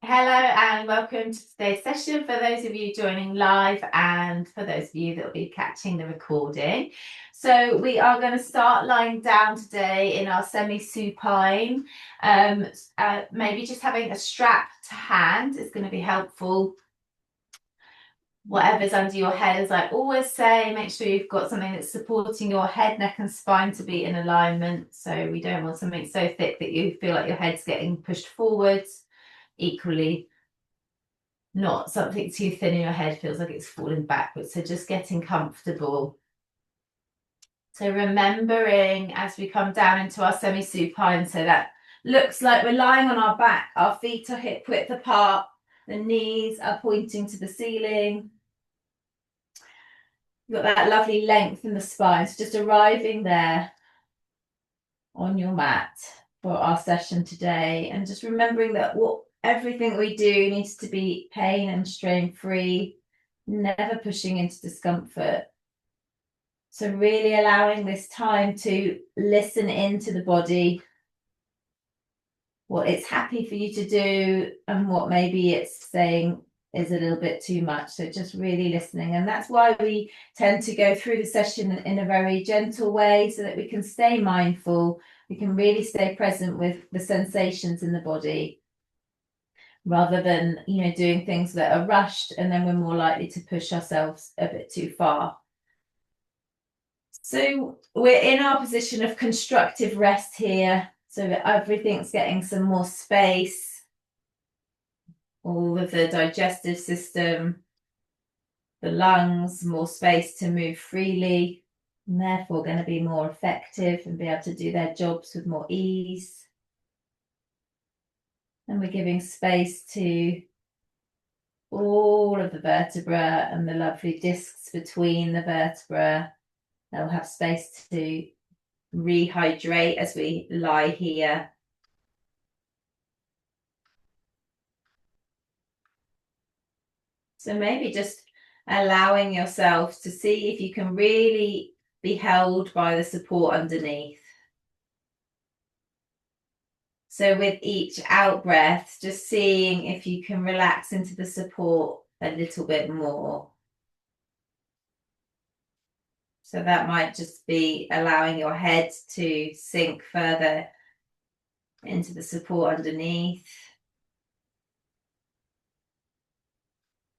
Hello and welcome to today's session for those of you joining live and for those of you that will be catching the recording. So we are going to start lying down today in our semi-supine. Maybe just having a strap to hand is going to be helpful. Whatever's under your head, as I always say, make sure you've got something that's supporting your head, neck and spine to be in alignment. So we don't want something so thick that you feel like your head's getting pushed forwards. Equally, not something too thin in your head feels like it's falling backwards. So just getting comfortable. So remembering as we come down into our semi-supine, so that looks like we're lying on our back, our feet are hip width apart, the knees are pointing to the ceiling. You've got that lovely length in the spine. So just arriving there on your mat for our session today, and just remembering that everything we do needs to be pain and strain free, never pushing into discomfort. So really allowing this time to listen into the body, what it's happy for you to do and what maybe it's saying is a little bit too much. So just really listening. And that's why we tend to go through the session in a very gentle way so that we can stay mindful. We can really stay present with the sensations in the body rather than, doing things that are rushed, and then we're more likely to push ourselves a bit too far. So we're in our position of constructive rest here, so that everything's getting some more space, all of the digestive system, the lungs, more space to move freely, and therefore going to be more effective and be able to do their jobs with more ease. And we're giving space to all of the vertebra and the lovely discs between the vertebra. They'll have space to rehydrate as we lie here. So maybe just allowing yourself to see if you can really be held by the support underneath. So with each out breath, just seeing if you can relax into the support a little bit more. So that might just be allowing your head to sink further into the support underneath.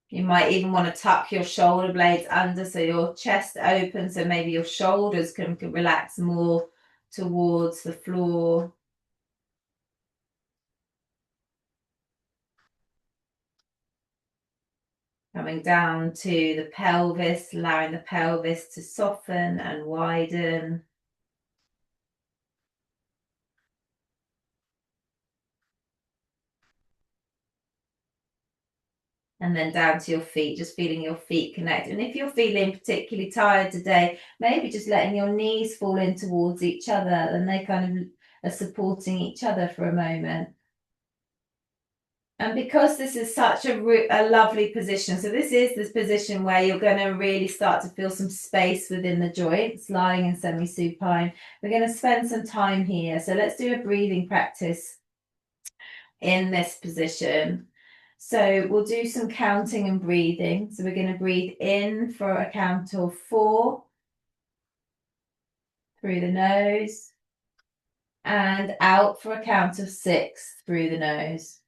You might even want to tuck your shoulder blades under so your chest opens, so maybe your shoulders can relax more towards the floor. Coming down to the pelvis, allowing the pelvis to soften and widen. And then down to your feet, just feeling your feet connect. And if you're feeling particularly tired today, maybe just letting your knees fall in towards each other, and they kind of are supporting each other for a moment. And because this is such a lovely position, so this is this position where you're going to really start to feel some space within the joints, lying in semi-supine. We're going to spend some time here. So let's do a breathing practice in this position. So we'll do some counting and breathing. So we're going to breathe in for a count of 4 through the nose, and out for a count of 6 through the nose.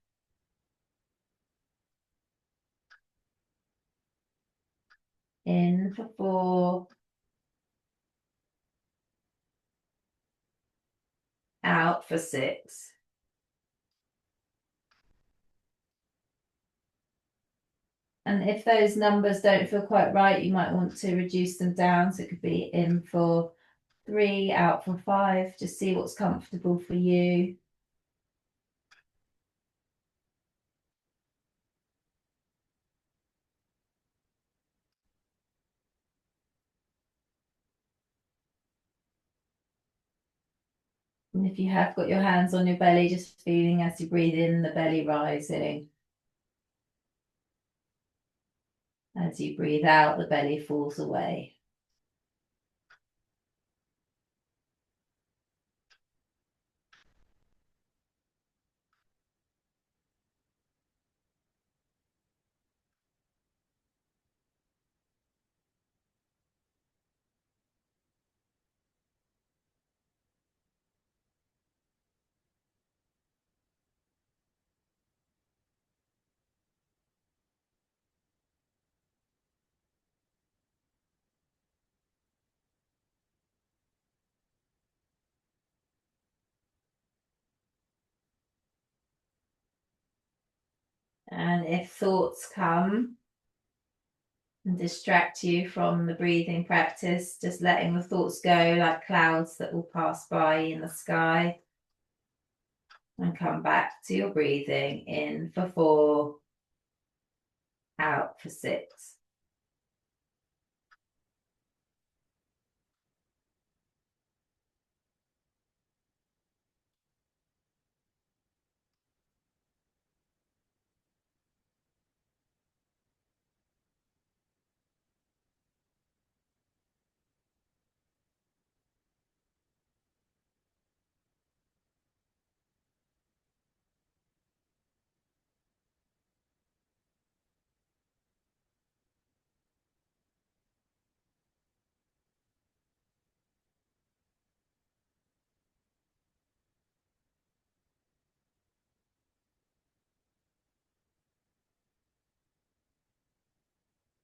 In for 4, out for 6. And if those numbers don't feel quite right, you might want to reduce them down. So it could be in for 3, out for 5. Just see what's comfortable for you. And if you have got your hands on your belly, just feeling as you breathe in the belly rising. As you breathe out, the belly falls away. And if thoughts come and distract you from the breathing practice, just letting the thoughts go like clouds that will pass by in the sky. And come back to your breathing, in for 4, out for 6.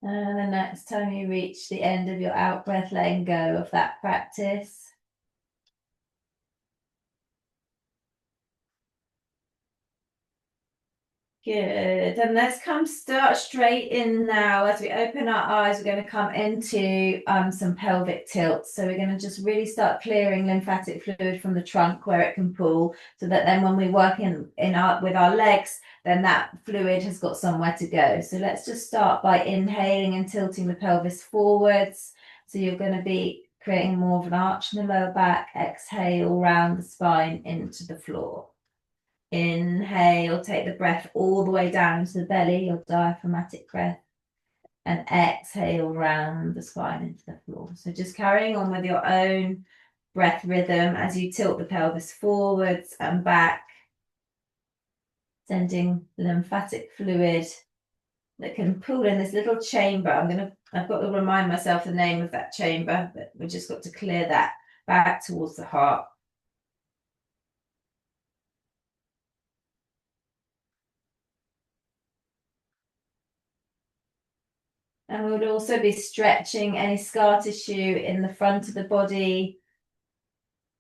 And the next time you reach the end of your out breath, letting go of that practice. Good. And let's start straight in now. As we open our eyes, we're going to come into some pelvic tilts. So we're going to just really start clearing lymphatic fluid from the trunk where it can pool, so that then when we work with our legs, then that fluid has got somewhere to go. So let's just start by inhaling and tilting the pelvis forwards. So you're going to be creating more of an arch in the lower back. Exhale round the spine into the floor. Inhale, take the breath all the way down to the belly, your diaphragmatic breath, and exhale round the spine into the floor. So just carrying on with your own breath rhythm as you tilt the pelvis forwards and back, sending lymphatic fluid that can pool in this little chamber. I've got to remind myself the name of that chamber, but we've just got to clear that back towards the heart. And we would also be stretching any scar tissue in the front of the body,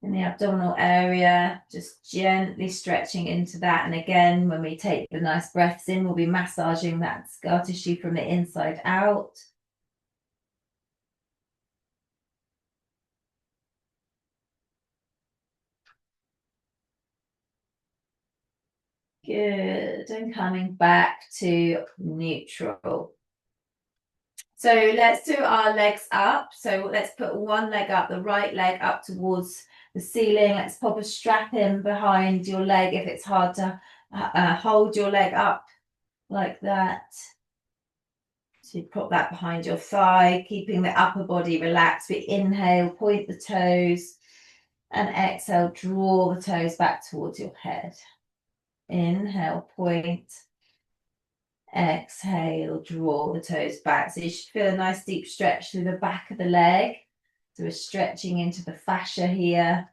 in the abdominal area, just gently stretching into that. And again, when we take the nice breaths in, we'll be massaging that scar tissue from the inside out. Good. And coming back to neutral. So let's do our legs up. So let's put one leg up, the right leg up towards the ceiling. Let's pop a strap in behind your leg if it's hard to hold your leg up like that. So you pop that behind your thigh, keeping the upper body relaxed. We inhale, point the toes, and exhale, draw the toes back towards your head. Inhale, point. Exhale, draw the toes back. So you should feel a nice deep stretch through the back of the leg. So we're stretching into the fascia here.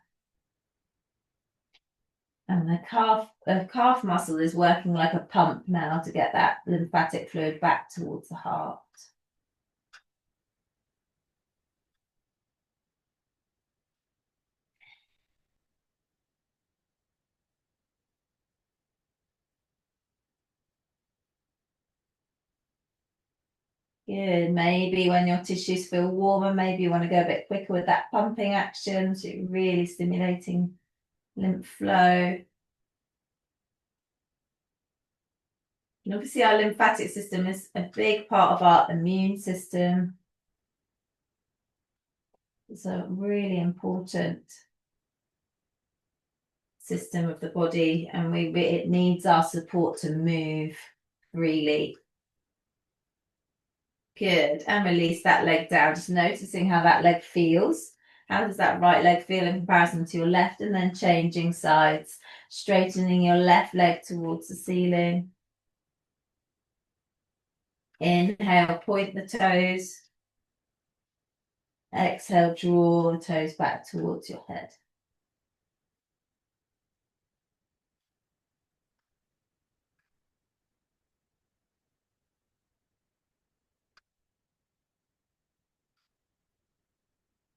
And the calf muscle is working like a pump now to get that lymphatic fluid back towards the heart. Good. Maybe when your tissues feel warmer, maybe you want to go a bit quicker with that pumping action. So you're really stimulating lymph flow. And obviously our lymphatic system is a big part of our immune system. It's a really important system of the body, and it needs our support to move freely. Good. And release that leg down, just noticing how that leg feels. How does that right leg feel in comparison to your left? And then changing sides, straightening your left leg towards the ceiling. Inhale, point the toes. Exhale, draw the toes back towards your head.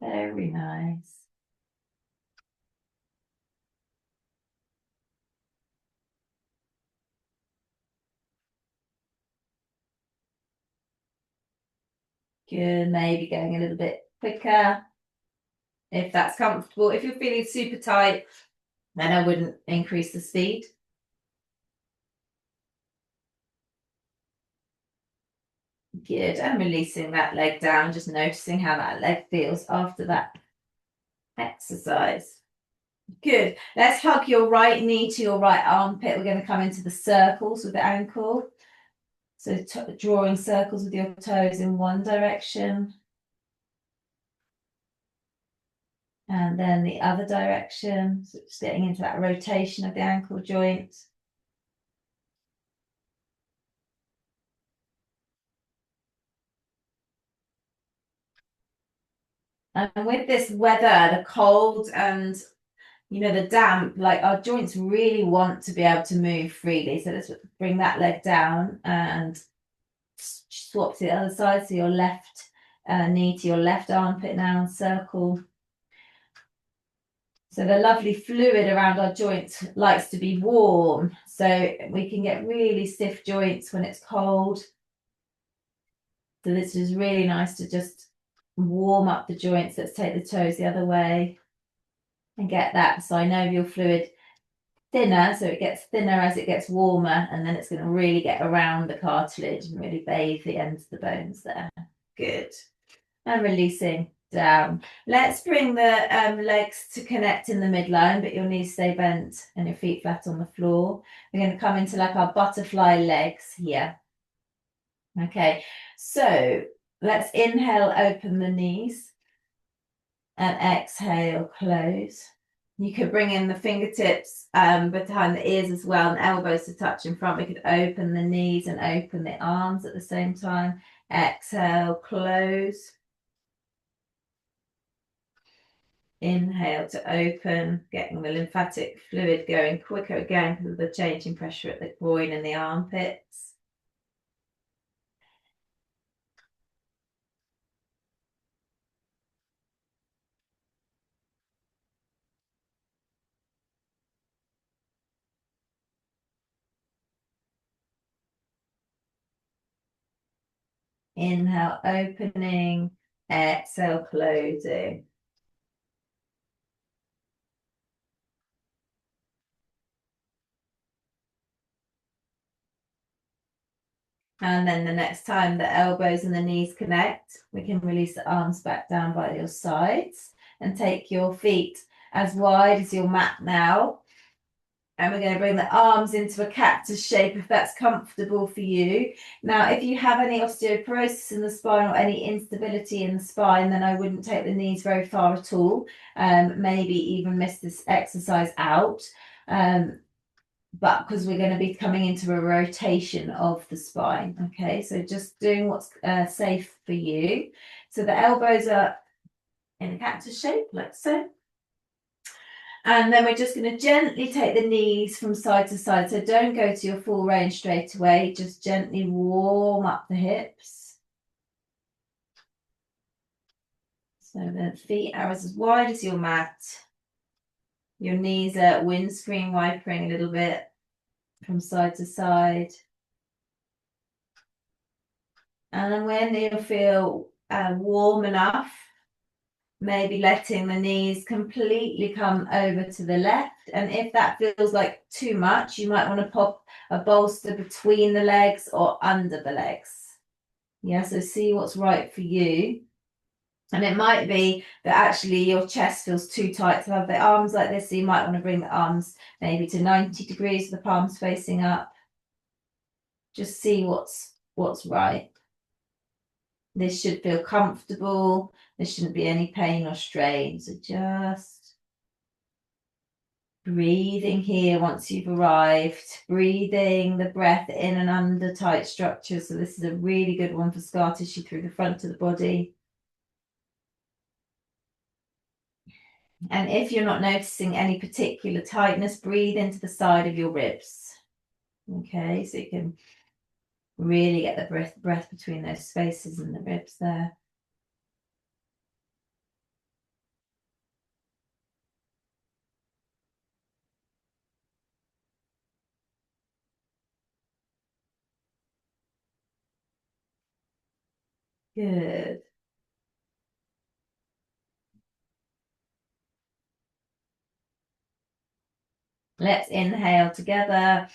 Very nice. Good, maybe going a little bit quicker if that's comfortable. If you're feeling super tight, then I wouldn't increase the speed. Good, and releasing that leg down, just noticing how that leg feels after that exercise. Good. Let's hug your right knee to your right armpit. We're going to come into the circles with the ankle. So drawing circles with your toes in one direction. And then the other direction. So just getting into that rotation of the ankle joint. And with this weather, the cold and the damp, like our joints really want to be able to move freely. So let's bring that leg down and swap to the other side. So your left knee to your left armpit now and circle. So the lovely fluid around our joints likes to be warm. So we can get really stiff joints when it's cold. So this is really nice to just warm up the joints. Let's take the toes the other way and get that synovial fluid thinner, so it gets thinner as it gets warmer, and then it's going to really get around the cartilage and really bathe the ends of the bones there. Good. And releasing down. Let's bring the legs to connect in the midline, but your knees stay bent and your feet flat on the floor. We're going to come into like our butterfly legs here. Okay, so let's inhale, open the knees, and exhale, close. You could bring in the fingertips behind the ears as well, and elbows to touch in front. We could open the knees and open the arms at the same time. Exhale, close. Inhale to open, getting the lymphatic fluid going quicker again because of the change in pressure at the groin and the armpits. Inhale, opening, exhale, closing. And then the next time the elbows and the knees connect, we can release the arms back down by your sides and take your feet as wide as your mat now. And we're going to bring the arms into a cactus shape if that's comfortable for you. Now, if you have any osteoporosis in the spine or any instability in the spine, then I wouldn't take the knees very far at all. Maybe even miss this exercise out. But because we're going to be coming into a rotation of the spine. Okay, so just doing what's safe for you. So the elbows are in a cactus shape, like so. And then we're just going to gently take the knees from side to side. So don't go to your full range straight away. Just gently warm up the hips. So the feet are as wide as your mat. Your knees are windscreen wipering a little bit from side to side. And then when you feel warm enough, maybe letting the knees completely come over to the left. And if that feels like too much, you might want to pop a bolster between the legs or under the legs. Yeah, so see what's right for you. And it might be that actually your chest feels too tight to have the arms like this. So you might want to bring the arms maybe to 90 degrees, the palms facing up. Just see what's right. This should feel comfortable. There shouldn't be any pain or strain. So just breathing here once you've arrived. Breathing the breath in and under tight structures. So this is a really good one for scar tissue through the front of the body. And if you're not noticing any particular tightness, breathe into the side of your ribs. Okay, so you can really get the breath between those spaces in the ribs there. Good. Let's inhale together.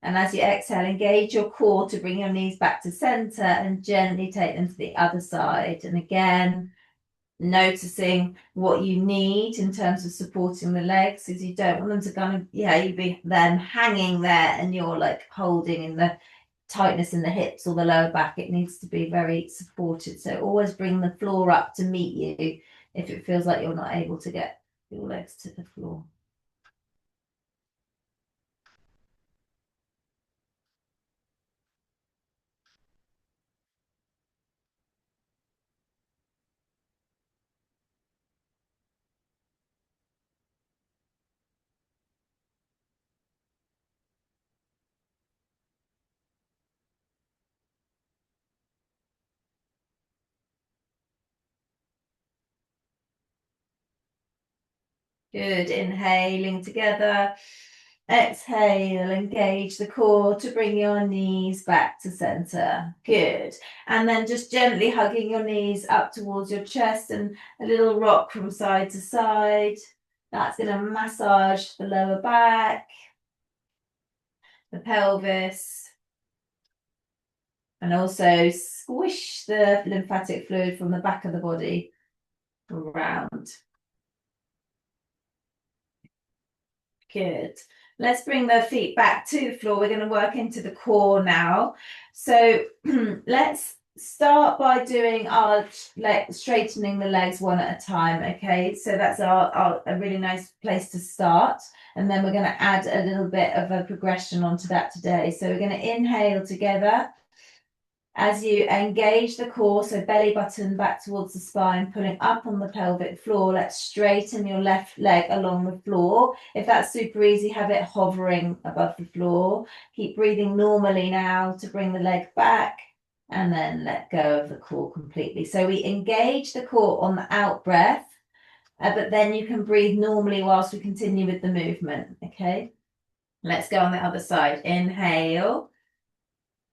And as you exhale, engage your core to bring your knees back to center and gently take them to the other side. And again, noticing what you need in terms of supporting the legs, because you don't want them to kind of, you be then hanging there and you're like holding in the tightness in the hips or the lower back. It needs to be very supported. So always bring the floor up to meet you if it feels like you're not able to get your legs to the floor. Good. Inhaling together. Exhale, engage the core to bring your knees back to center. Good. And then just gently hugging your knees up towards your chest and a little rock from side to side. That's going to massage the lower back, the pelvis, and also squish the lymphatic fluid from the back of the body around. Good. Let's bring the feet back to the floor. We're going to work into the core now. So let's start by doing our straightening the legs one at a time. Okay, so that's a really nice place to start. And then we're going to add a little bit of a progression onto that today. So we're going to inhale together. As you engage the core, so belly button back towards the spine, pulling up on the pelvic floor, let's straighten your left leg along the floor. If that's super easy, have it hovering above the floor. Keep breathing normally now to bring the leg back and then let go of the core completely. So we engage the core on the out breath, but then you can breathe normally whilst we continue with the movement, okay? Let's go on the other side. Inhale.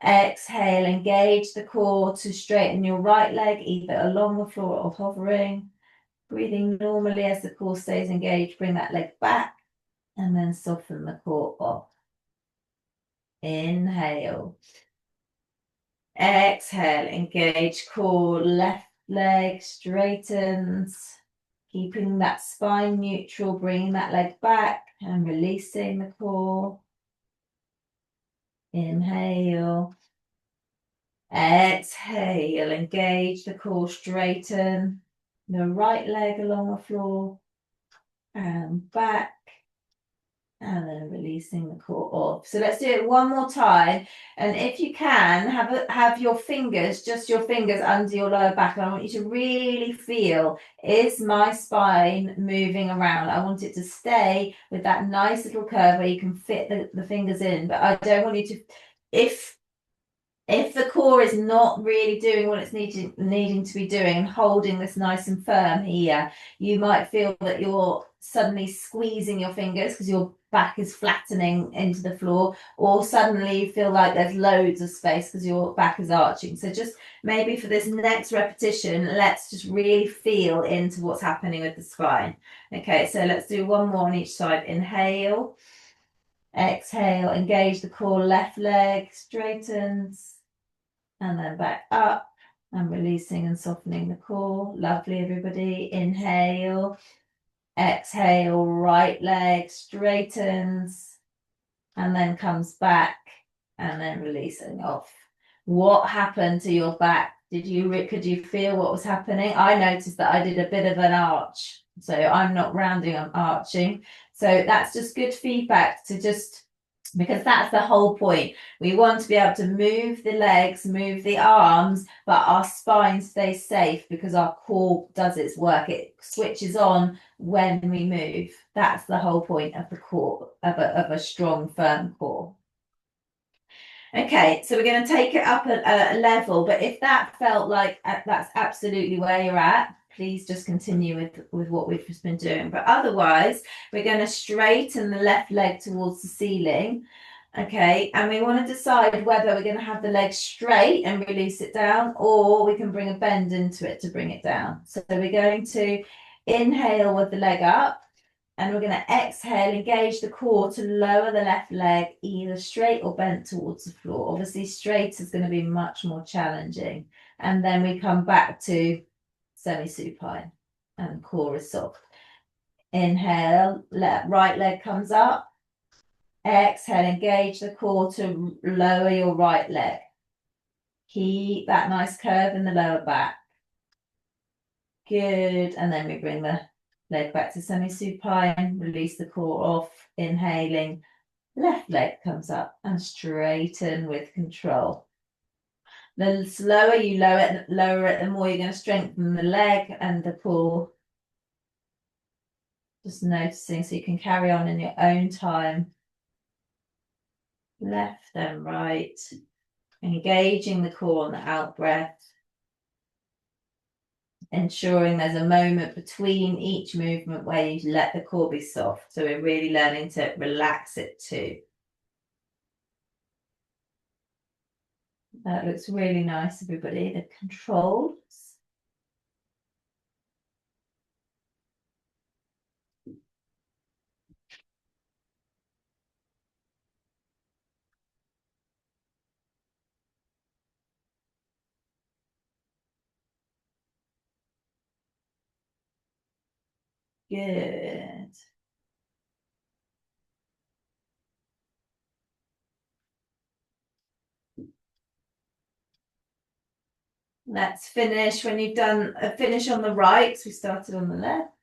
Exhale, engage the core to straighten your right leg, either along the floor or hovering. Breathing normally as the core stays engaged, bring that leg back and then soften the core off. Inhale. Exhale, engage core, left leg straightens, keeping that spine neutral, bringing that leg back and releasing the core. Inhale. Exhale, engage the core, straighten the right leg along the floor and back, and then releasing the core off. So let's do it one more time. And if you can, have your fingers, just your fingers under your lower back. And I want you to really feel, is my spine moving around? I want it to stay with that nice little curve where you can fit the fingers in. But I don't want you to, if the core is not really doing what it's needing to be doing and holding this nice and firm here, you might feel that you're suddenly squeezing your fingers because your back is flattening into the floor, or suddenly you feel like there's loads of space because your back is arching. So just maybe for this next repetition, let's just really feel into what's happening with the spine. Okay, so let's do one more on each side. Inhale. Exhale, engage the core, left leg straightens. And then back up and releasing and softening the core. Lovely, everybody. Inhale. Exhale, right leg straightens and then comes back and then releasing off. What happened to your back? Could you feel what was happening? I noticed that I did a bit of an arch. So I'm not rounding, I'm arching. So that's just good feedback to just, because that's the whole point. We want to be able to move the legs, move the arms, but our spine stays safe because our core does its work. It switches on when we move. That's the whole point of the core, of a strong, firm core. Okay, so we're going to take it up a level, but if that felt like that's absolutely where you're at, please just continue with what we've just been doing. But otherwise, we're going to straighten the left leg towards the ceiling. Okay, and we want to decide whether we're going to have the leg straight and release it down, or we can bring a bend into it to bring it down. So we're going to inhale with the leg up, and we're going to exhale, engage the core to lower the left leg either straight or bent towards the floor. Obviously, straight is going to be much more challenging. And then we come back to semi-supine and core is soft. Inhale, right leg comes up. Exhale, engage the core to lower your right leg. Keep that nice curve in the lower back. Good. And then we bring the leg back to semi-supine, release the core off, inhaling. Left leg comes up and straighten with control. The slower you lower it, the more you're going to strengthen the leg and the core. Just noticing so you can carry on in your own time. Left and right. Engaging the core on the out breath. Ensuring there's a moment between each movement where you let the core be soft. So we're really learning to relax it too. That looks really nice, everybody. The controls. Good. Let's finish when you've done a finish on the right. So we started on the left.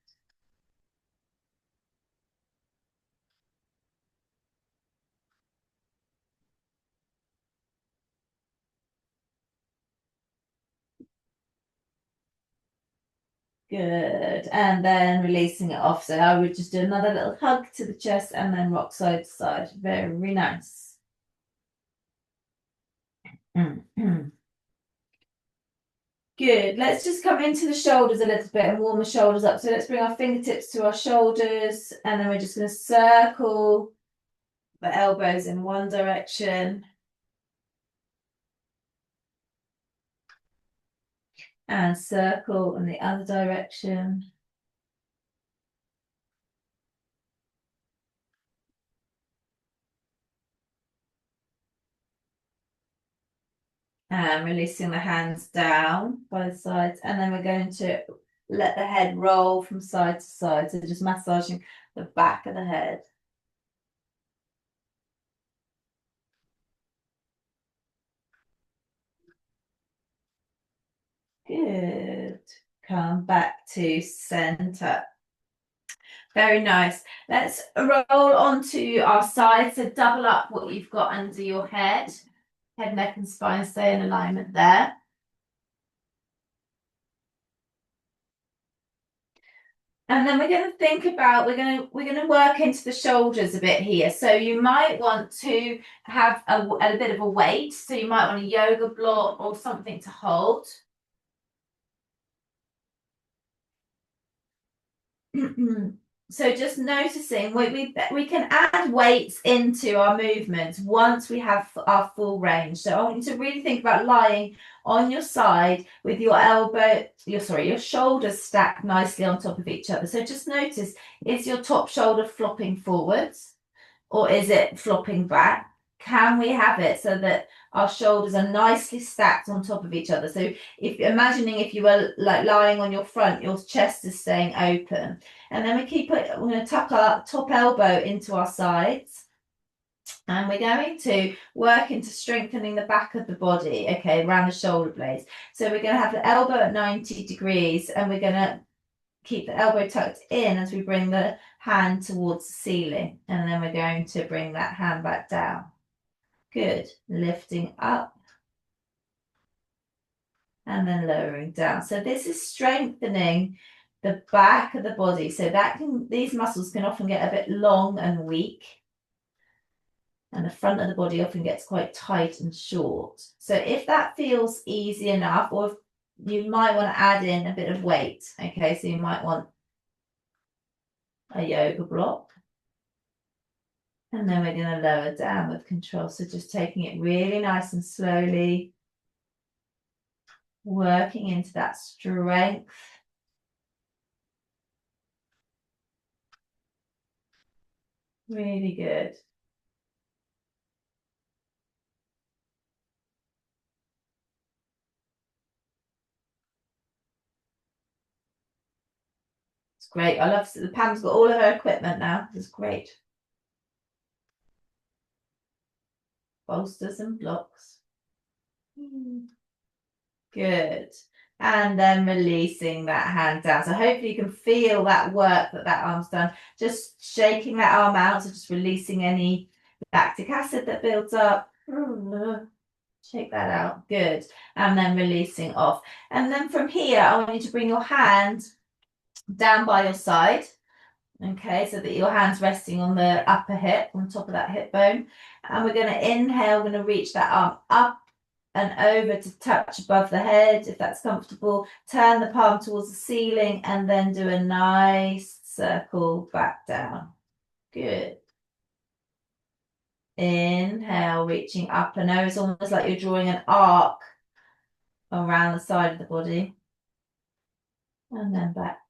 Good. And then releasing it off. So I would just do another little hug to the chest and then rock side to side. Very nice. Good. Let's just come into the shoulders a little bit and warm the shoulders up. So let's bring our fingertips to our shoulders, and then we're just going to circle the elbows in one direction and circle in the other direction. And releasing the hands down both sides. And then we're going to let the head roll from side to side. So just massaging the back of the head. Good. Come back to center. Very nice. Let's roll onto our side. So double up what you've got under your head. Head, neck, and spine stay in alignment there. And then we're going to think about we're going to work into the shoulders a bit here. So you might want to have a bit of a weight. So you might want a yoga block or something to hold. So just noticing we can add weights into our movements once we have our full range. So I want you to really think about lying on your side with your shoulders stacked nicely on top of each other. So just notice, is your top shoulder flopping forwards or is it flopping back? Can we have it so that our shoulders are nicely stacked on top of each other? So if you were like lying on your front, your chest is staying open. And then we're going to tuck our top elbow into our sides. And we're going to work into strengthening the back of the body, okay, around the shoulder blades. So we're going to have the elbow at 90 degrees and we're going to keep the elbow tucked in as we bring the hand towards the ceiling. And then we're going to bring that hand back down. Good. Lifting up and then lowering down. So this is strengthening the back of the body. So these muscles can often get a bit long and weak. And the front of the body often gets quite tight and short. So if that feels easy enough, or if you might want to add in a bit of weight. Okay, so you might want a yoga block. And then we're going to lower down with control. So just taking it really nice and slowly, working into that strength. Really good. It's great. I love the Pam's got all of her equipment now. It's great. Bolsters and blocks. Good. And then releasing that hand down. So hopefully you can feel that work that arm's done. Just shaking that arm out. So just releasing any lactic acid that builds up. Shake that out. Good. And then releasing off. And then from here, I want you to bring your hand down by your side. Okay, so that your hand's resting on the upper hip, on top of that hip bone. And we're going to inhale, we're going to reach that arm up and over to touch above the head, if that's comfortable. Turn the palm towards the ceiling and then do a nice circle back down. Good. Inhale, reaching up and over. It's almost like you're drawing an arc around the side of the body. And then back.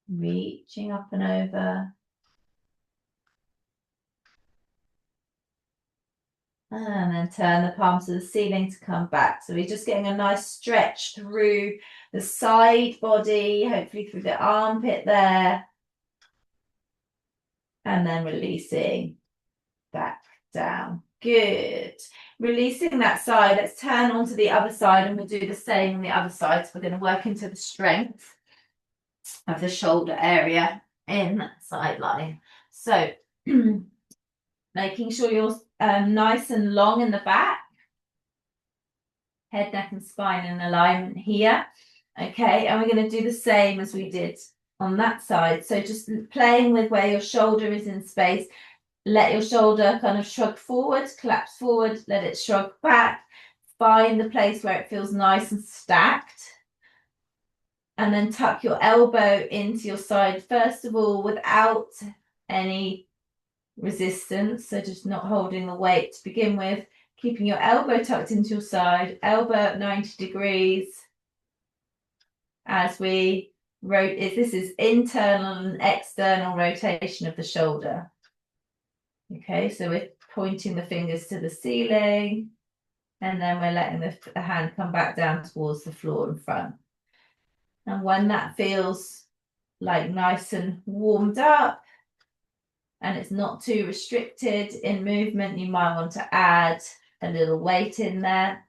Reaching up and over. And then turn the palms to the ceiling to come back. So we're just getting a nice stretch through the side body, hopefully through the armpit there. And then releasing back down. Good. Releasing that side. Let's turn onto the other side and we'll do the same on the other side. So we're going to work into the strength of the shoulder area in that side line. So making sure you're nice and long in the back. Head, neck and spine in alignment here. Okay, and we're going to do the same as we did on that side. So just playing with where your shoulder is in space. Let your shoulder kind of shrug forward, collapse forward, let it shrug back. Find the place where it feels nice and stacked. And then tuck your elbow into your side, first of all, without any resistance. So just not holding the weight to begin with. Keeping your elbow tucked into your side, elbow at 90 degrees. As we rotate, this is internal and external rotation of the shoulder. Okay, so we're pointing the fingers to the ceiling and then we're letting the hand come back down towards the floor in front. And when that feels like nice and warmed up and it's not too restricted in movement, you might want to add a little weight in there.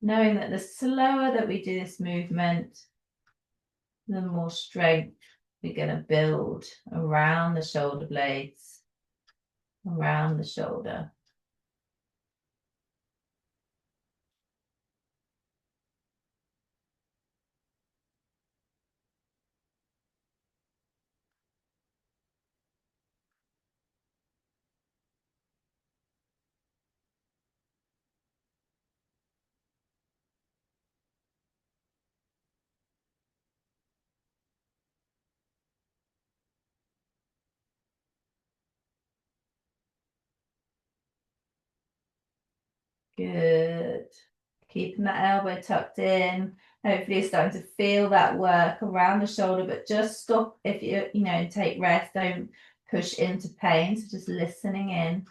Knowing that the slower that we do this movement, the more strength we're going to build around the shoulder blades, around the shoulder. Good. Keeping that elbow tucked in. Hopefully you're starting to feel that work around the shoulder, but just stop if you take rest. Don't push into pain. So just listening in.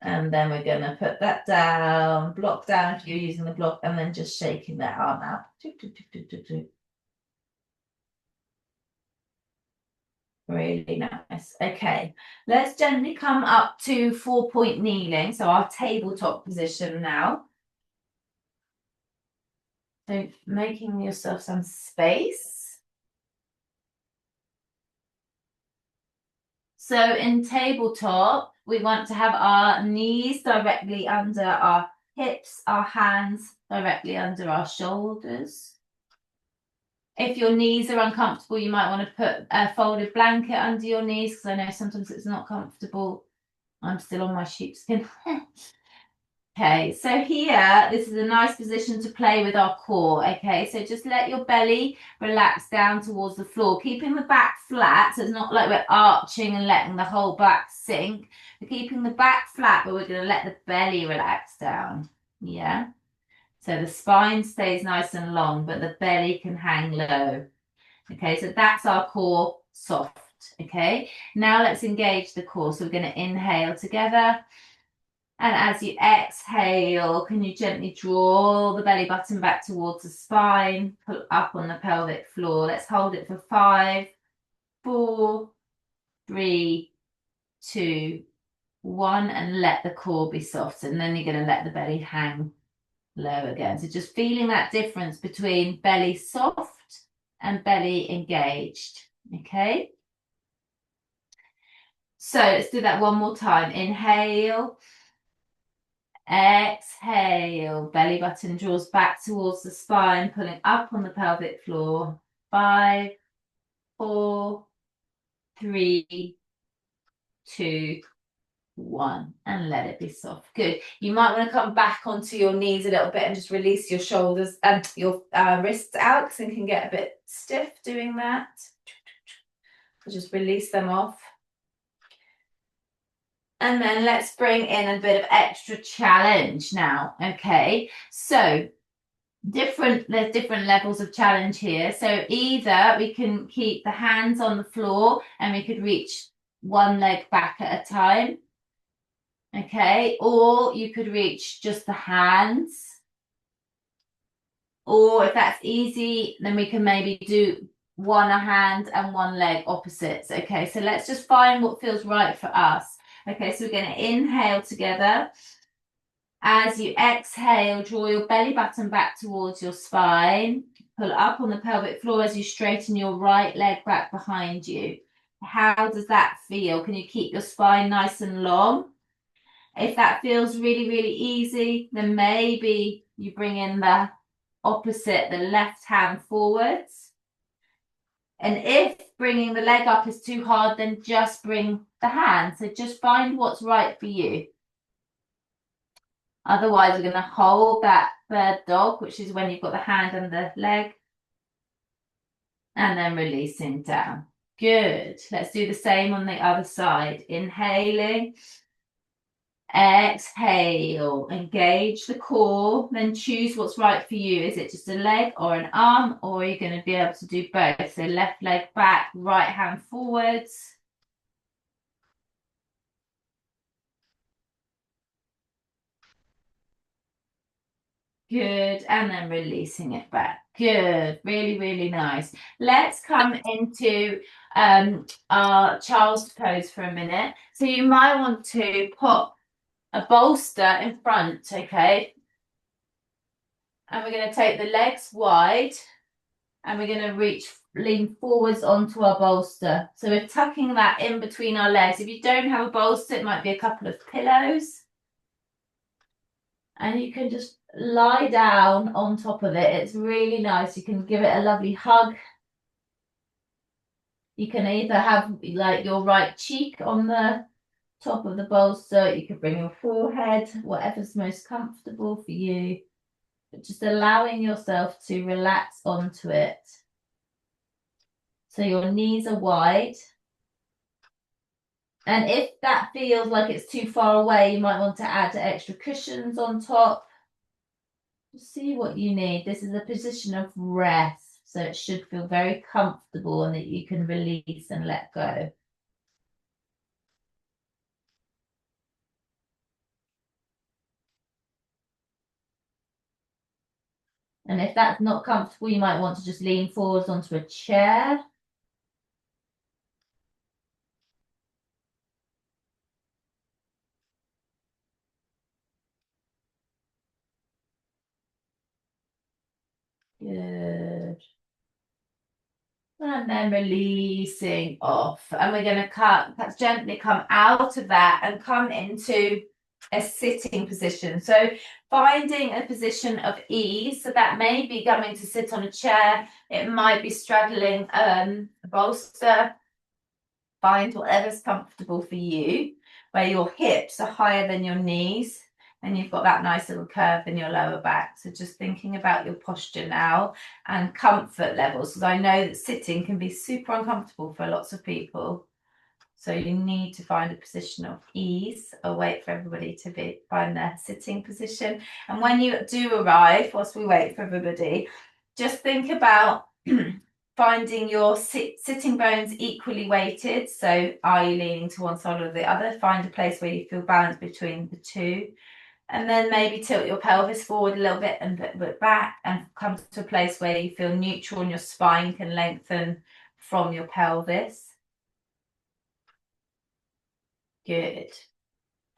And then we're going to put that down, block down if you're using the block, and then just shaking that arm out. Really nice. Okay, let's gently come up to 4-point kneeling. So our tabletop position now. So making yourself some space. So in tabletop, we want to have our knees directly under our hips, our hands directly under our shoulders. If your knees are uncomfortable, you might want to put a folded blanket under your knees because I know sometimes it's not comfortable. I'm still on my sheepskin. Okay, so here, this is a nice position to play with our core. Okay, so just let your belly relax down towards the floor, keeping the back flat. So it's not like we're arching and letting the whole back sink. We're keeping the back flat, but we're going to let the belly relax down. Yeah. So the spine stays nice and long, but the belly can hang low. Okay, so that's our core soft. Okay, now let's engage the core. So we're going to inhale together. And as you exhale, can you gently draw the belly button back towards the spine, pull up on the pelvic floor. Let's hold it for 5, 4, 3, 2, 1, and let the core be soft. And then you're going to let the belly hang low again. So just feeling that difference between belly soft and belly engaged. Okay. So let's do that one more time. Inhale. Exhale, belly button draws back towards the spine, pulling up on the pelvic floor. 5, 4, 3, 2, 1, and let it be soft. Good. You might want to come back onto your knees a little bit and just release your shoulders and your wrists out because they can get a bit stiff doing that. Just release them off. And then let's bring in a bit of extra challenge now. Okay, so there's different levels of challenge here. So either we can keep the hands on the floor and we could reach one leg back at a time. Okay, or you could reach just the hands. Or if that's easy, then we can maybe do one a hand and one leg opposites. Okay, so let's just find what feels right for us. Okay, so we're going to inhale together. As you exhale, draw your belly button back towards your spine. Pull up on the pelvic floor as you straighten your right leg back behind you. How does that feel? Can you keep your spine nice and long? If that feels really, really easy, then maybe you bring in the opposite, the left hand forwards. And if bringing the leg up is too hard, then just bring the hand. So just find what's right for you. Otherwise, we're going to hold that third dog, which is when you've got the hand and the leg. And then releasing down. Good. Let's do the same on the other side. Inhaling. Exhale. Engage the core. Then choose what's right for you. Is it just a leg or an arm? Or are you going to be able to do both? So left leg back, right hand forwards. Good, and then releasing it back. Good, really, really nice. Let's come into our child's pose for a minute. So you might want to put a bolster in front, okay? And we're going to take the legs wide and we're going to lean forwards onto our bolster. So we're tucking that in between our legs. If you don't have a bolster, it might be a couple of pillows. And you can just lie down on top of it. It's really nice. You can give it a lovely hug. You can either have like your right cheek on the top of the bolster. You could bring your forehead, whatever's most comfortable for you. But just allowing yourself to relax onto it. So your knees are wide. And if that feels like it's too far away, you might want to add extra cushions on top. See what you need. This is a position of rest, so it should feel very comfortable and that you can release and let go. And if that's not comfortable, you might want to just lean forwards onto a chair. Good. And then releasing off. And we're going to gently come out of that and come into a sitting position. So finding a position of ease. So that may be coming to sit on a chair. It might be straddling a bolster. Find whatever's comfortable for you, where your hips are higher than your knees. and you've got that nice little curve in your lower back. So just thinking about your posture now and comfort levels, because I know that sitting can be super uncomfortable for lots of people. So you need to find a position of ease. I'll wait for everybody to find their sitting position. And when you do arrive, whilst we wait for everybody, just think about finding your sitting bones equally weighted. So are you leaning to one side or the other? Find a place where you feel balanced between the two. And then maybe tilt your pelvis forward a little bit and bit back, and come to a place where you feel neutral and your spine can lengthen from your pelvis. Good.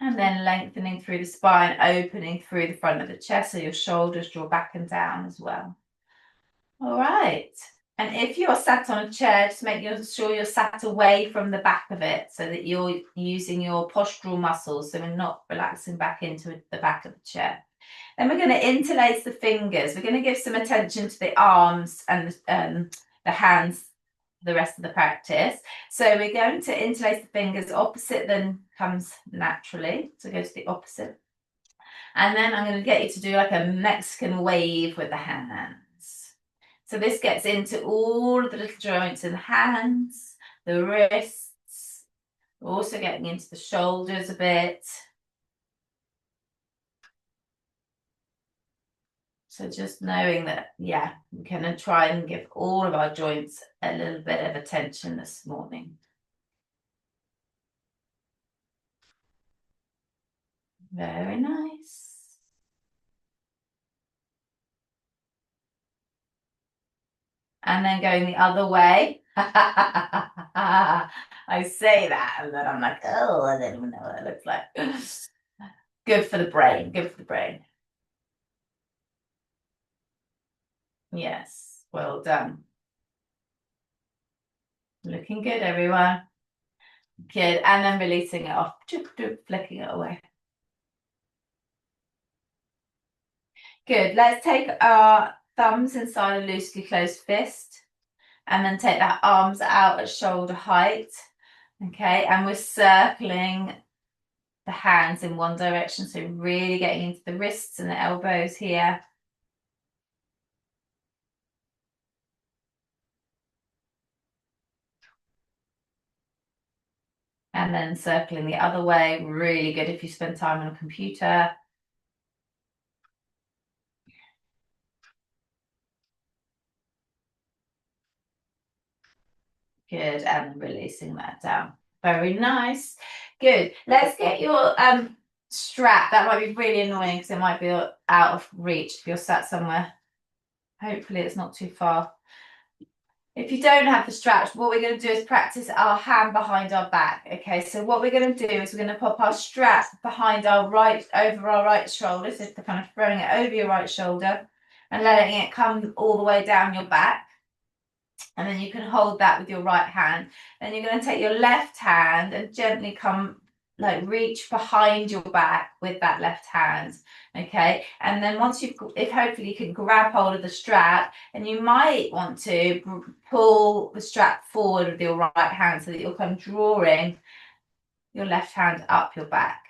And then lengthening through the spine, opening through the front of the chest so your shoulders draw back and down as well. All right. And if you're sat on a chair, just make sure you're sat away from the back of it so that you're using your postural muscles, so we're not relaxing back into the back of the chair. Then we're going to interlace the fingers. We're going to give some attention to the arms and the hands the rest of the practice. So we're going to interlace the fingers. Opposite then comes naturally. So go to the opposite. And then I'm going to get you to do like a Mexican wave with the hands. So this gets into all of the little joints in the hands, the wrists, also getting into the shoulders a bit. So just knowing that, yeah, we're going to try and give all of our joints a little bit of attention this morning. Very nice. And then going the other way. I say that and then I'm like, oh, I don't even know what it looks like. Good for the brain, good for the brain. Yes, well done. Looking good, everyone. Good, and then releasing it off, flicking it away. Good, let's take our thumbs inside a loosely closed fist and then take that arms out at shoulder height. Okay, and we're circling the hands in one direction, so really getting into the wrists and the elbows here. And then circling the other way, really good if you spend time on a computer. Good, and releasing that down. Very nice. Good. Let's get your strap. That might be really annoying because it might be out of reach if you're sat somewhere. Hopefully it's not too far. If you don't have the straps, what we're going to do is practice our hand behind our back. Okay, so what we're going to do is we're going to pop our strap behind our right, over our right shoulder. So kind of throwing it over your right shoulder and letting it come all the way down your back. And then you can hold that with your right hand. Then you're going to take your left hand and gently come, like reach behind your back with that left hand. Okay, and then once hopefully you can grab hold of the strap, and you might want to pull the strap forward with your right hand so that you're kind of drawing your left hand up your back.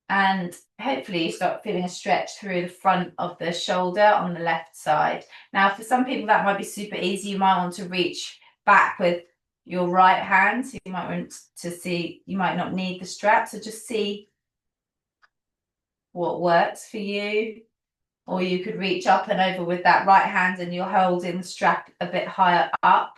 And hopefully you start feeling a stretch through the front of the shoulder on the left side. Now, for some people that might be super easy. You might want to reach back with your right hand. So you might want to see, you might not need the strap. So just see what works for you. Or you could reach up and over with that right hand and you're holding the strap a bit higher up.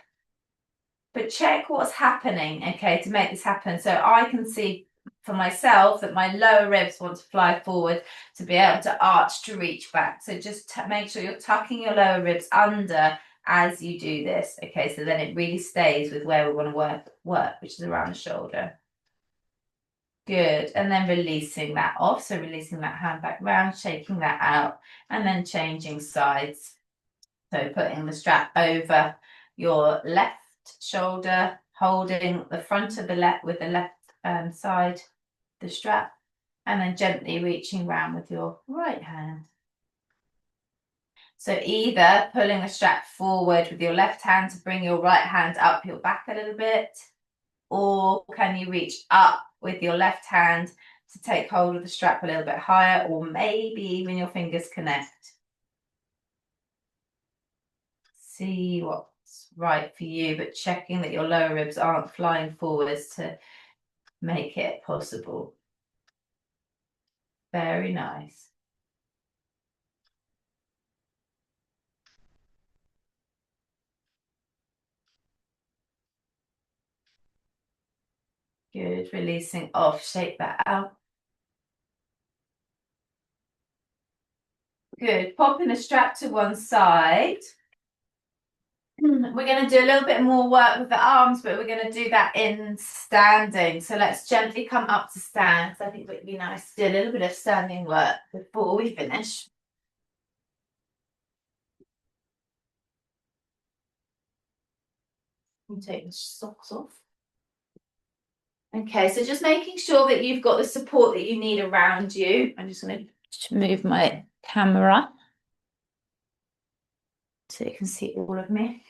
But check what's happening, okay, to make this happen. So I can see for myself that my lower ribs want to fly forward to be able to arch to reach back. So just make sure you're tucking your lower ribs under as you do this. Okay, so then it really stays with where we want to work, which is around the shoulder. Good, and then releasing that off. So releasing that hand back round, shaking that out, and then changing sides. So putting the strap over your left shoulder, holding the front of the left with the left side, the strap, and then gently reaching round with your right hand. So either pulling the strap forward with your left hand to bring your right hand up your back a little bit, or can you reach up with your left hand to take hold of the strap a little bit higher, or maybe even your fingers connect. See what's right for you, but checking that your lower ribs aren't flying forwards to make it possible. Very nice. Good, releasing off, shake that out. Good, popping the strap to one side. We're going to do a little bit more work with the arms, but we're going to do that in standing. So let's gently come up to stand. I think it would be nice to do a little bit of standing work before we finish. We'll take the socks off. Okay, so just making sure that you've got the support that you need around you. I'm just going to move my camera so you can see all of me.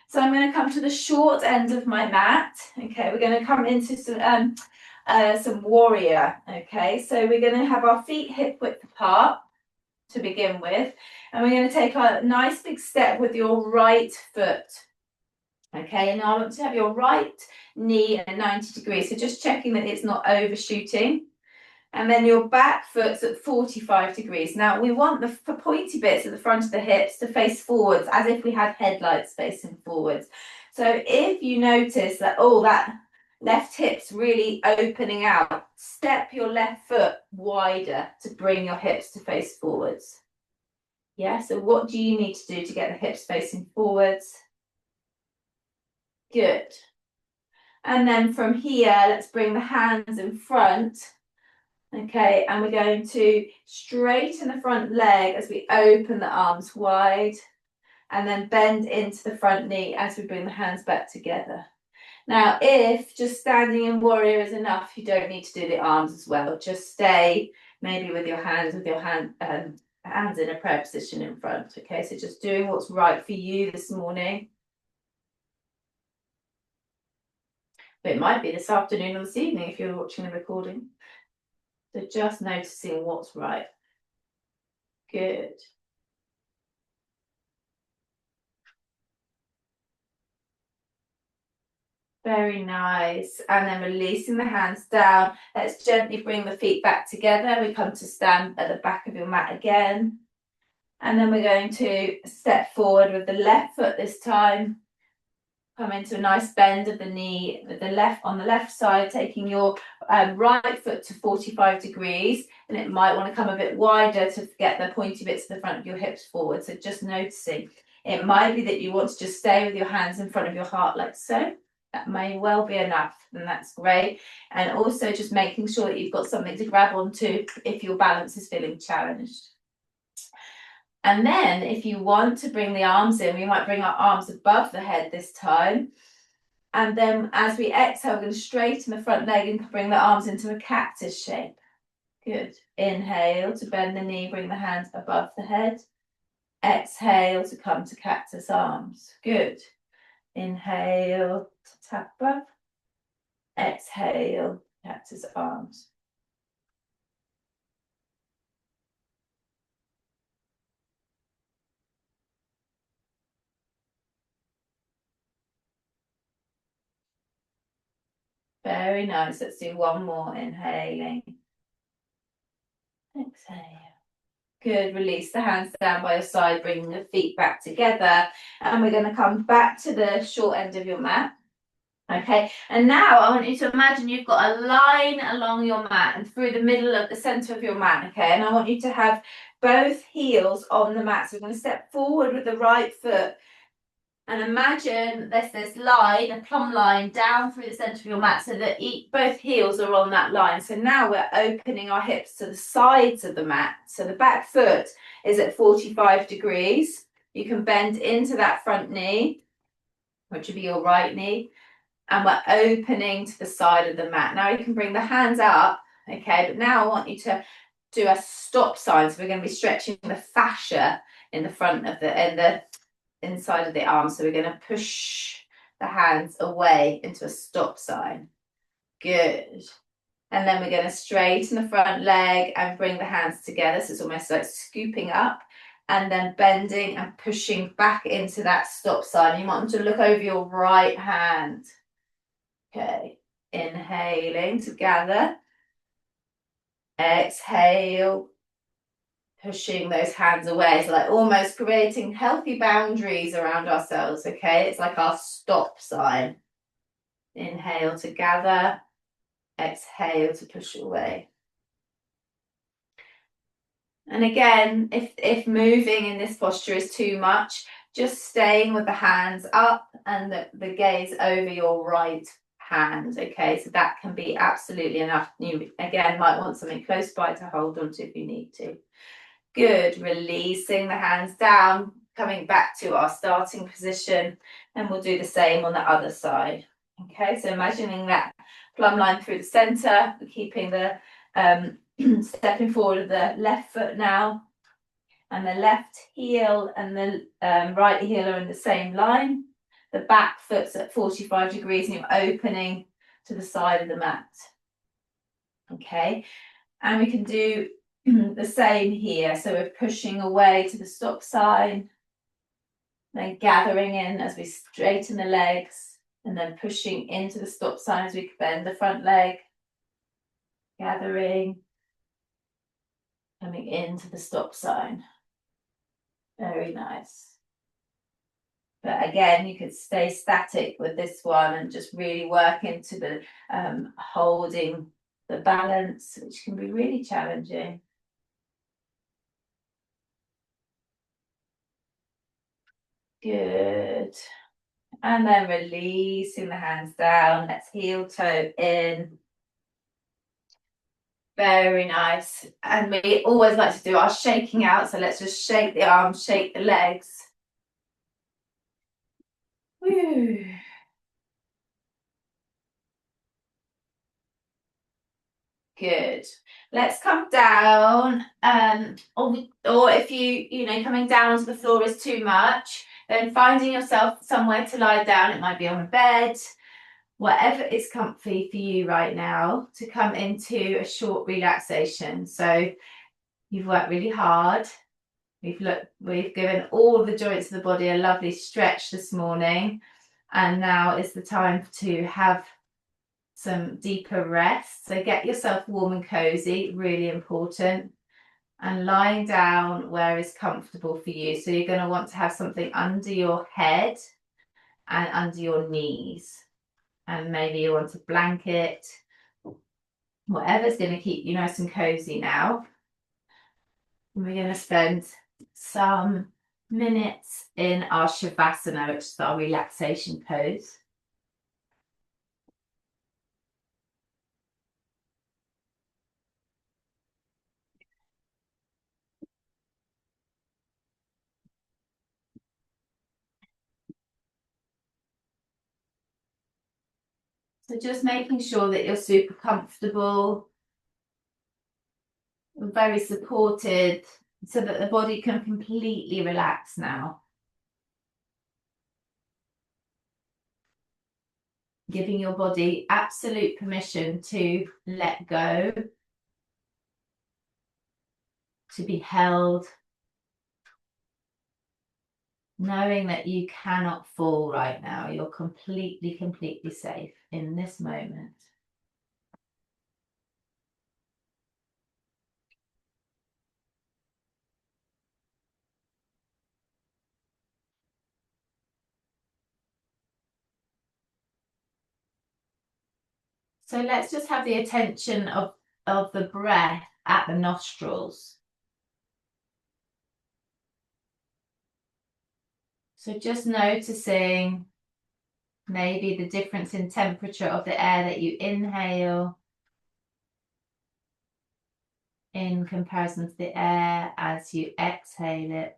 So I'm going to come to the short end of my mat. Okay, we're going to come into some warrior. Okay, so we're going to have our feet hip width apart to begin with, and we're going to take a nice big step with your right foot. Okay, and I want to have your right knee at 90 degrees, so just checking that it's not overshooting. And then your back foot's at 45 degrees. Now we want the pointy bits at the front of the hips to face forwards, as if we had headlights facing forwards. So if you notice that, oh, that left hip's really opening out, step your left foot wider to bring your hips to face forwards. Yeah, so what do you need to do to get the hips facing forwards? Good. And then from here, let's bring the hands in front. Okay, and we're going to straighten the front leg as we open the arms wide, and then bend into the front knee as we bring the hands back together. Now, if just standing in warrior is enough, you don't need to do the arms as well. Just stay maybe with your hands in a prayer position in front. Okay, so just doing what's right for you this morning. But it might be this afternoon or this evening if you're watching the recording. So just noticing what's right. Good. Very nice. And then releasing the hands down. Let's gently bring the feet back together. We come to stand at the back of your mat again. And then we're going to step forward with the left foot this time. Come into a nice bend of the knee with the left on the left side, taking your right foot to 45 degrees, and it might want to come a bit wider to get the pointy bits at the front of your hips forward. So just noticing. It might be that you want to just stay with your hands in front of your heart like so. That may well be enough, and that's great. And also just making sure that you've got something to grab onto if your balance is feeling challenged. And then if you want to bring the arms in, we might bring our arms above the head this time. And then as we exhale, we're going to straighten the front leg and bring the arms into a cactus shape. Good. Inhale to bend the knee, bring the hands above the head. Exhale to come to cactus arms. Good. Inhale to tap above. Exhale, cactus arms. Very nice. Let's do one more. Inhaling. Exhale. Good. Release the hands down by your side, bringing the feet back together. And we're going to come back to the short end of your mat. Okay. And now I want you to imagine you've got a line along your mat and through the middle of the center of your mat. Okay. And I want you to have both heels on the mat. So we're going to step forward with the right foot. And imagine there's this line, a plumb line down through the centre of your mat so that both heels are on that line. So now we're opening our hips to the sides of the mat. So the back foot is at 45 degrees. You can bend into that front knee, which would be your right knee. And we're opening to the side of the mat. Now you can bring the hands up, okay? But now I want you to do a stop sign. So we're going to be stretching the fascia in the front of the inside of the arm. So we're going to push the hands away into a stop sign. Good. And then we're going to straighten the front leg and bring the hands together. So it's almost like scooping up and then bending and pushing back into that stop sign. You want to look over your right hand. Okay, inhaling to gather. Exhale, pushing those hands away. So like almost creating healthy boundaries around ourselves, okay? It's like our stop sign. Inhale to gather. Exhale to push away. And again, if moving in this posture is too much, just staying with the hands up and the gaze over your right hand, okay? So that can be absolutely enough. You, again, might want something close by to hold on to if you need to. Good, releasing the hands down, coming back to our starting position, and we'll do the same on the other side. Okay, so imagining that plumb line through the center, keeping the stepping forward of the left foot now, and the left heel and the right heel are in the same line. The back foot's at 45 degrees and you're opening to the side of the mat. Okay, and we can do the same here. So we're pushing away to the stop sign, then gathering in as we straighten the legs, and then pushing into the stop sign as we bend the front leg, gathering, coming into the stop sign. Very nice. But again, you could stay static with this one and just really work into the holding the balance, which can be really challenging. Good. And then releasing the hands down. Let's heel toe in. Very nice. And we always like to do our shaking out. So let's just shake the arms, shake the legs. Woo. Good. Let's come down. Or if you know, coming down to the floor is too much, then finding yourself somewhere to lie down. It might be on a bed, whatever is comfy for you right now, to come into a short relaxation. So you've worked really hard. We've given all the joints of the body a lovely stretch this morning, and now is the time to have some deeper rest. So get yourself warm and cozy, really important, and lying down where is comfortable for you. So you're going to want to have something under your head and under your knees, and maybe you want a blanket, whatever's going to keep you nice and cozy now. And we're going to spend some minutes in our Shavasana, which is our relaxation pose. So just making sure that you're super comfortable, very supported, so that the body can completely relax now. Giving your body absolute permission to let go, to be held, knowing that you cannot fall right now. You're completely, completely safe in this moment. So let's just have the attention of the breath at the nostrils. So just noticing maybe the difference in temperature of the air that you inhale in comparison to the air as you exhale it.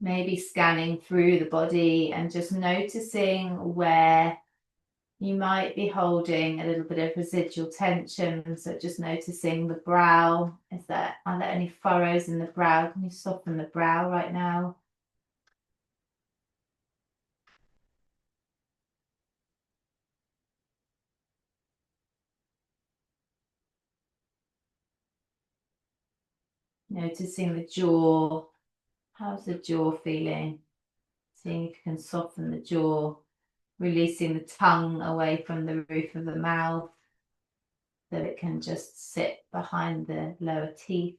maybe scanning through the body and just noticing where you might be holding a little bit of residual tension. So just noticing the brow. Are there any furrows in the brow? Can you soften the brow right now? Noticing the jaw. How's the jaw feeling? Seeing if you can soften the jaw, releasing the tongue away from the roof of the mouth so it can just sit behind the lower teeth.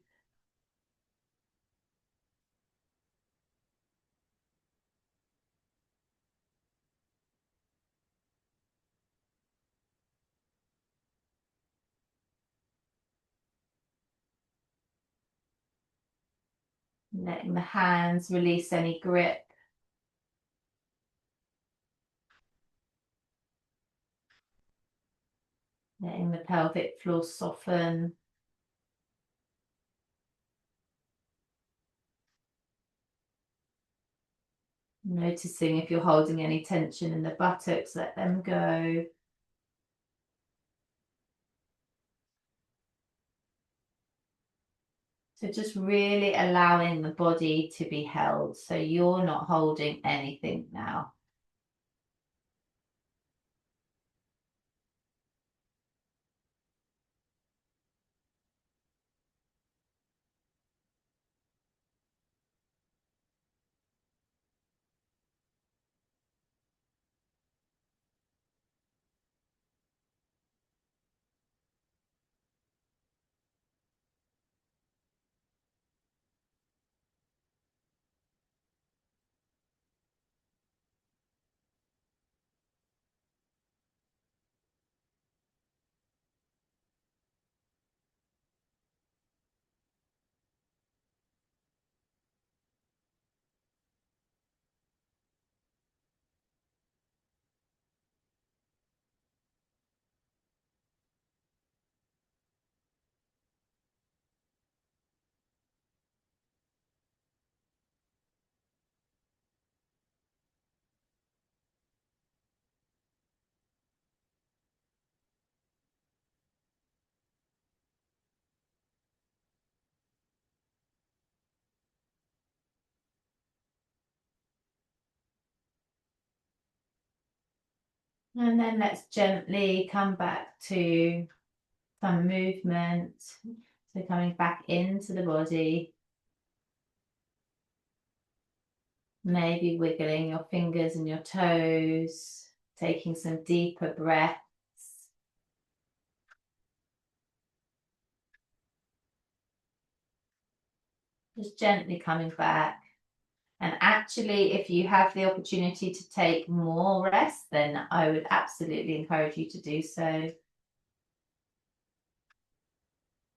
Letting the hands release any grip. Letting the pelvic floor soften. Noticing if you're holding any tension in the buttocks, let them go. So just really allowing the body to be held. So you're not holding anything now. And then let's gently come back to some movement. So coming back into the body. Maybe wiggling your fingers and your toes, taking some deeper breaths. Just gently coming back. And actually, if you have the opportunity to take more rest, then I would absolutely encourage you to do so.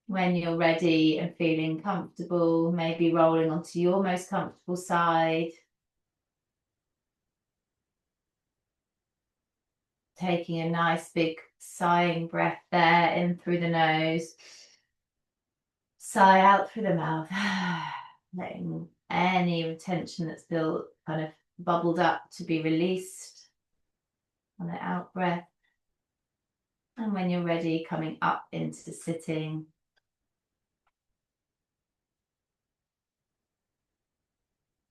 When you're ready and feeling comfortable, maybe rolling onto your most comfortable side. Taking a nice big sighing breath there, in through the nose. Sigh out through the mouth. Letting any retention that's built kind of bubbled up to be released on the out breath. And when you're ready, coming up into sitting.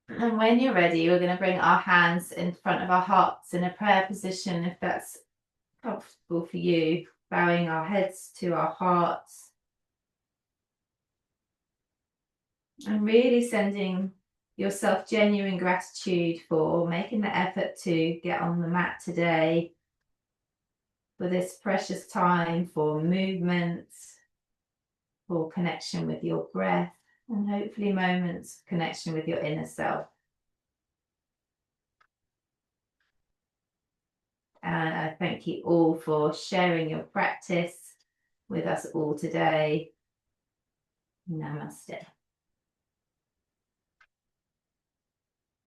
And when you're ready, we're going to bring our hands in front of our hearts in a prayer position, if that's comfortable for you. Bowing our heads to our hearts. And really sending yourself genuine gratitude for making the effort to get on the mat today, for this precious time, for movements, for connection with your breath, and hopefully moments of connection with your inner self. And I thank you all for sharing your practice with us all today. Namaste.